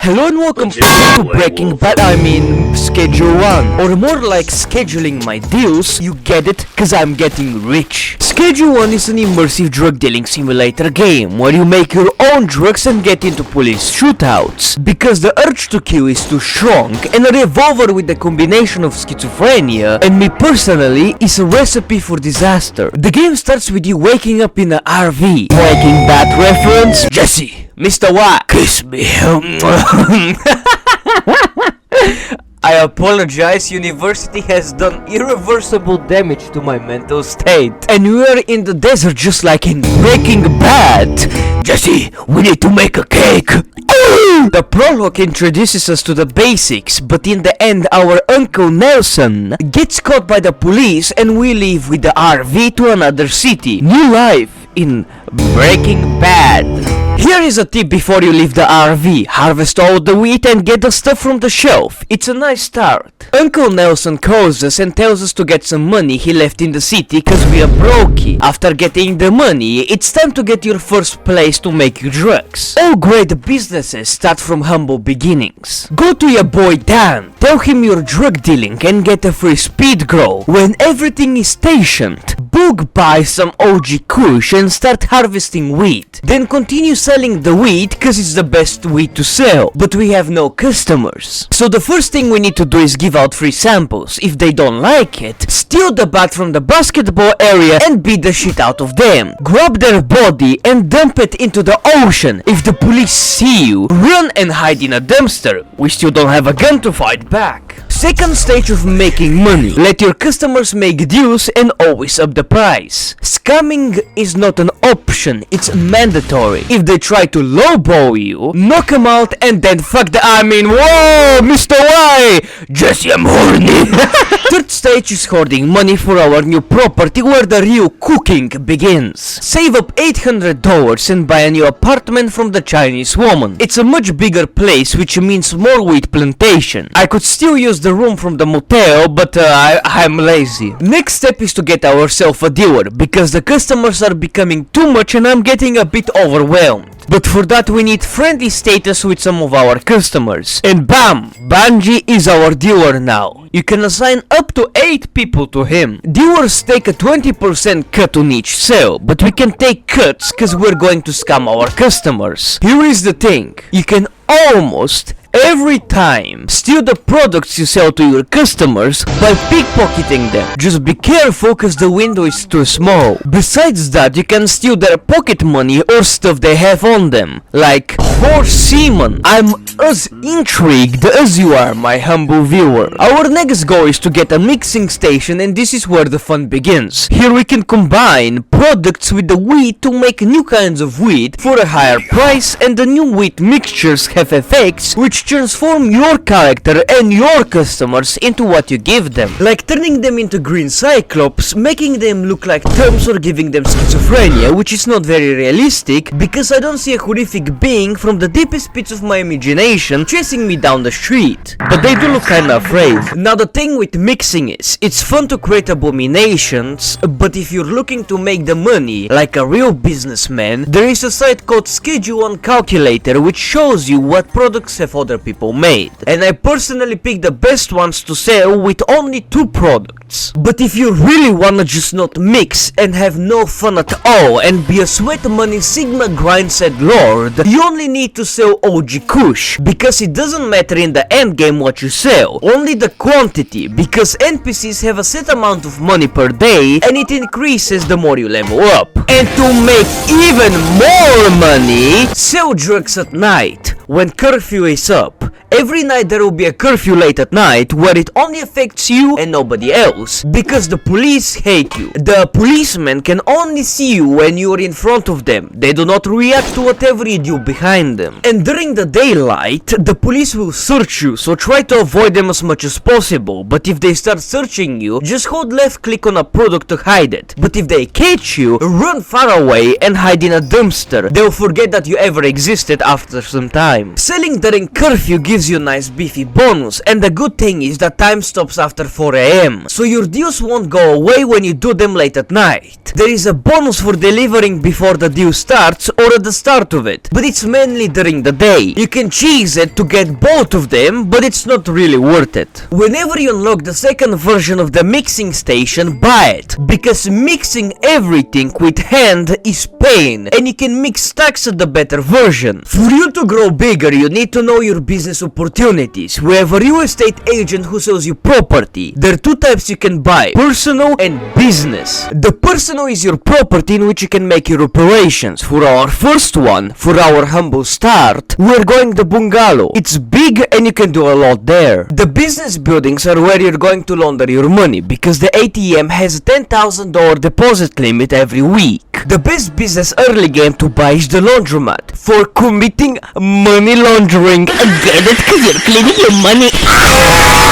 Hello and welcome to Breaking Bad, Schedule 1, or more like scheduling my deals, you get it, cause I'm getting rich. Schedule 1 is an immersive drug dealing simulator game, where you make your own drugs and get into police shootouts. Because the urge to kill is too strong, and a revolver with a combination of schizophrenia, and me personally, is a recipe for disaster. The game starts with you waking up in an RV. Breaking Bad reference? Jesse! Mr. White, kiss me. I apologize, university has done irreversible damage to my mental state. And we are in the desert just like in Breaking Bad. Jesse, we need to make a cake. The prologue introduces us to the basics, but in the end our Uncle Nelson gets caught by the police and we leave with the RV to another city. New life in Breaking Bad. Here is a tip before you leave the RV. Harvest all the wheat and get the stuff from the shelf. It's a nice start. Uncle Nelson calls us and tells us to get some money he left in the city cause we are brokey. After getting the money, it's time to get your first place to make your drugs. All great businesses start from humble beginnings. Go to your boy Dan, tell him you're drug dealing and get a free speed grow. When everything is stationed, Boog buy some OG Kush and start harvesting wheat. Then continue selling the wheat cause it's the best wheat to sell, but we have no customers. So the first thing we need to do is give out free samples. If they don't like it, steal the bat from the basketball area and beat the shit out of them. Grab their body and dump it into the ocean. If the police see you, run and hide in a dumpster. We still don't have a gun to fight back. Second stage of making money. Let your customers make deals and always up the price. Scamming is not an option, it's mandatory. If they try to lowball you, knock them out and then fuck the whoa, Mr. Y! Jesse, I'm horny! Third stage is hoarding money for our new property where the real cooking begins. Save up $800 and buy a new apartment from the Chinese woman. It's a much bigger place, which means more wheat plantation. I could still use the room from the motel, but I'm lazy. Next step is to get ourselves a dealer, because the customers are becoming too much and I'm getting a bit overwhelmed. But for that we need friendly status with some of our customers. And bam! Banji is our dealer now. You can assign up to 8 people to him. Dealers take a 20% cut on each sale, but we can take cuts cause we're going to scam our customers. Here is the thing. You can almost every time steal the products you sell to your customers by pickpocketing them. Just be careful cause the window is too small. Besides that, you can steal their pocket money or stuff they have on them, like horse semen. I'm as intrigued as you are, my humble viewer. Our next goal is to get a mixing station, and this is where the fun begins. Here we can combine products with the wheat to make new kinds of wheat for a higher price, and the new wheat mixtures have effects which transform your character and your customers into what you give them, like turning them into green cyclops, making them look like terms, or giving them schizophrenia, which is not very realistic because I don't see a horrific being from the deepest pits of my imagination chasing me down the street, but they do look kinda afraid. Now the thing with mixing is, it's fun to create abominations, but if you're looking to make the money like a real businessman, there is a site called Schedule 1 Calculator which shows you what products have other people made, and I personally pick the best ones to sell with only 2 products. But if you really wanna just not mix and have no fun at all and be a sweat money Sigma grindset lord, you only need to sell OG Kush, because it doesn't matter in the end game what you sell, only the quantity, because NPCs have a set amount of money per day and it increases the more you level up. And to make even more money, sell drugs at night when curfew is up. Every night there will be a curfew late at night where it only affects you and nobody else, because the police hate you. The policemen can only see you when you are in front of them. They do not react to whatever you do behind them. And during the daylight, the police will search you, so try to avoid them as much as possible. But if they start searching you, just hold left click on a product to hide it. But if they catch you, run far away and hide in a dumpster. They'll forget that you ever existed after some time. Selling during curfew gives gives you a nice beefy bonus, and the good thing is that time stops after 4 AM, so your deals won't go away when you do them late at night. There is a bonus for delivering before the deal starts or at the start of it, but it's mainly during the day. You can cheese it to get both of them, but it's not really worth it. Whenever you unlock the second version of the mixing station, buy it, because mixing everything with hand is pain, and you can mix stacks at the better version. For you to grow bigger, you need to know your business opportunities. We have a real estate agent who sells you property. There are two types you can buy: personal and business. The personal is your property in which you can make your operations. For our first one, for our humble start, we're going the bungalow. It's big and you can do a lot there. The business buildings are where you're going to launder your money, because the ATM has a $10,000 deposit limit every week. The best business early game to buy is the laundromat, for committing money laundering. Get it? Cause you're cleaning your money.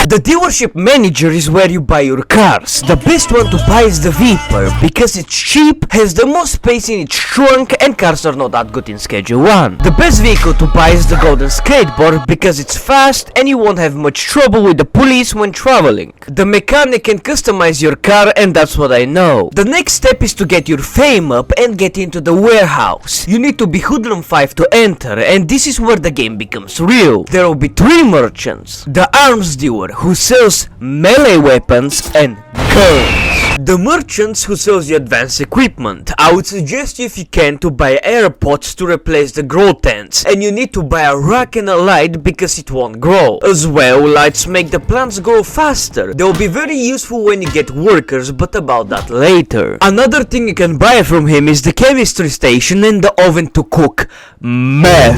The dealership manager is where you buy your cars. The best one to buy is the Viper, because it's cheap, has the most space in its trunk, and cars are not that good in Schedule 1. The best vehicle to buy is the Golden Skateboard, because it's fast and you won't have much trouble with the police when traveling. The mechanic can customize your car, and that's what I know. The next step is to get your fame up and get into the warehouse. You need to be Hoodlum 5 to enter, and this is where the game becomes real. There will be 3 merchants: the arms dealer, who sells melee weapons and guns. The merchants who sells you advanced equipment. I would suggest you, if you can, to buy AirPods to replace the grow tents, and you need to buy a rack and a light because it won't grow. As well, lights make the plants grow faster. They will be very useful when you get workers, but about that later. Another thing you can buy from him is the chemistry station and the oven to cook meth.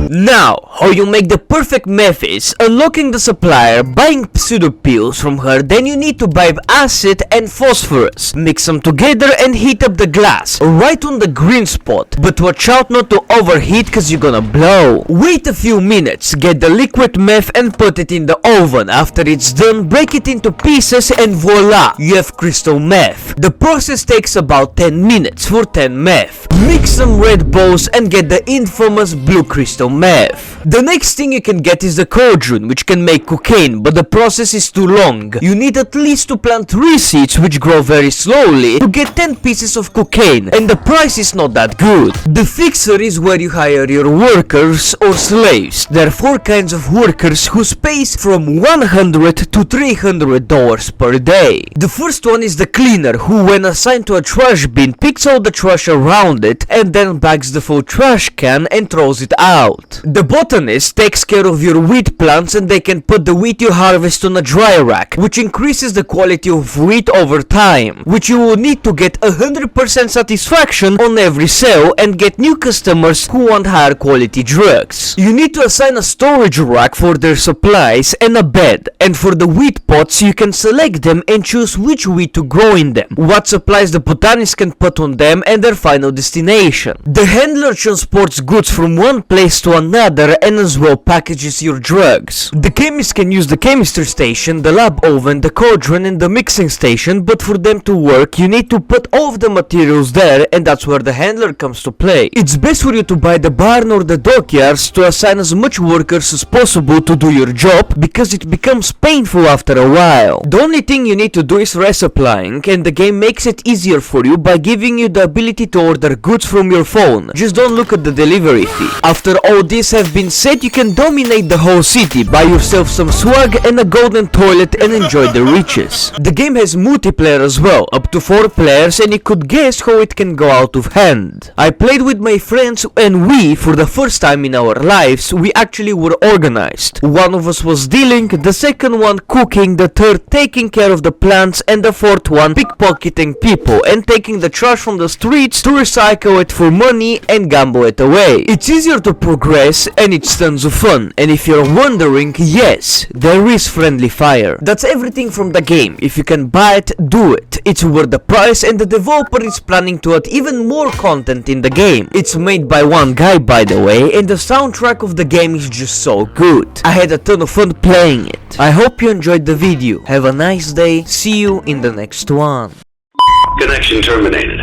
Now, how you make the perfect meth is unlocking the supplier, buying pseudo pills from her, then you need to buy acid and phosphorus. Mix them together and heat up the glass, right on the green spot, but watch out not to overheat cause you're gonna blow. Wait a few minutes, get the liquid meth and put it in the oven. After it's done, break it into pieces and voila, you have crystal meth. The process takes about 10 minutes for 10 meth. Mix some red balls and get the infamous blue crystal meth. The next thing you can get is the cauldron, which can make cocaine, but the process is too long. You need at least to plant 3 seeds, which grow very slowly, to get 10 pieces of cocaine, and the price is not that good. The fixer is where you hire your workers or slaves. There are 4 kinds of workers whose pay is from $100 to $300 per day. The first one is the cleaner, who when assigned to a trash bin picks all the trash around it and then bags the full trash can and throws it out. The botanist takes care of your wheat plants, and they can put the wheat you harvest on a dry rack, which increases the quality of wheat over time, which you will need to get 100% satisfaction on every sale and get new customers who want higher quality drugs. You need to assign a storage rack for their supplies and a bed, and for the wheat pots you can select them and choose which wheat to grow in them, what supplies the botanist can put on them, and their final destination. The handler transports goods from one place to another and as well packages your drugs. The chemist can use the chemistry station, the lab oven, the cauldron and the mixing station, but for them to work you need to put all of the materials there, and that's where the handler comes to play. It's best for you to buy the barn or the dockyards to assign as much workers as possible to do your job, because it becomes painful after a while. The only thing you need to do is resupplying, and the game makes it easier for you by giving you the ability to order goods from your phone. Just don't look at the delivery fee. After all this have been said, you can dominate the whole city, buy yourself some swag and a golden toilet and enjoy the riches. The game has multiplayer as well, up to 4 players, and you could guess how it can go out of hand. I played with my friends, and we, for the first time in our lives, we actually were organized. One of us was dealing, the second one cooking, the third taking care of the plants, and the fourth one pickpocketing people and taking the trash from the streets to recycle it for money and gamble it away. It's easier to progress and it's tons of fun, and if you're wondering, yes, there is friendly fire. That's everything from the game. If you can buy it, do it. It's worth the price, and the developer is planning to add even more content in the game. It's made by one guy, by the way, and the soundtrack of the game is just so good. I had a ton of fun playing it. I hope you enjoyed the video. Have a nice day. See you in the next one. Connection terminated.